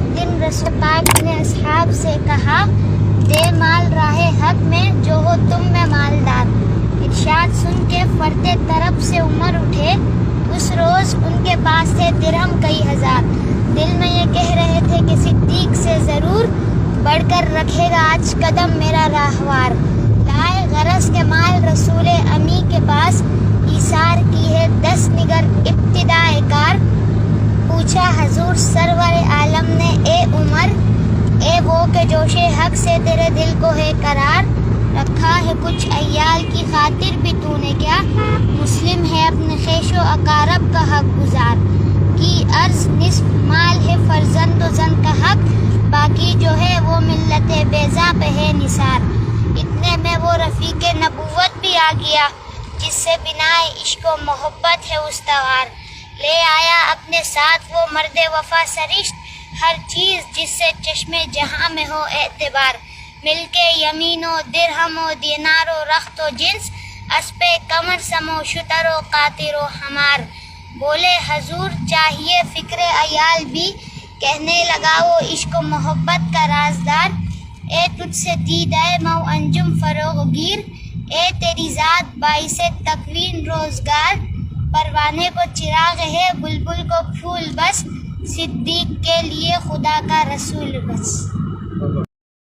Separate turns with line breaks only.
ایک دن رسول پاک نے اصحاب سے کہا دے مال راہ حق میں جو ہو تم میں مالدار۔ ارشاد سن کے فرد طرف سے عمر اٹھے، اس روز ان کے پاس تھے درہم کئی ہزار۔ دل میں یہ کہہ رہے تھے کہ صدیق سے ضرور بڑھ کر رکھے گا آج قدم میرا راہوار۔ لائے غرض کے مال رسول امی کے پاس، ایثار کی ہے 10 نگر ابتدائے کار۔ پوچھا حضور سرور عالم نے اے عمر، اے وہ کہ جوش حق سے تیرے دل کو ہے قرار۔ رکھا ہے کچھ عیال کی خاطر بھی تو نے کیا، مسلم ہے اپنے خیش و اقارب کا حق گزار۔ کی عرض نصف مال ہے فرزند و زن کا حق، باقی جو ہے وہ ملت بیضا پہ ہے نثار۔ اتنے میں وہ رفیق نبوت بھی آ گیا، جس سے بنا عشق و محبت ہے استوار۔ لے آیا اپنے ساتھ وہ مرد وفا سرشت، ہر چیز جس سے چشم جہاں میں ہو اعتبار۔ مل کے یمین و درہم و دینار و رخت و جنس، اسپِ قمر سم و شتر و قاطر و حمار۔ بولے حضور چاہیے فکر عیال بھی، کہنے لگا وہ عشق و محبت کا رازدار۔ اے تجھ سے دیدہ مو انجم فروغ گیر، اے تیری ذات باعث تکوین روزگار۔ پروانے کو چراغ ہے بلبل کو پھول بس، صدیق کے لیے خدا کا رسول بس۔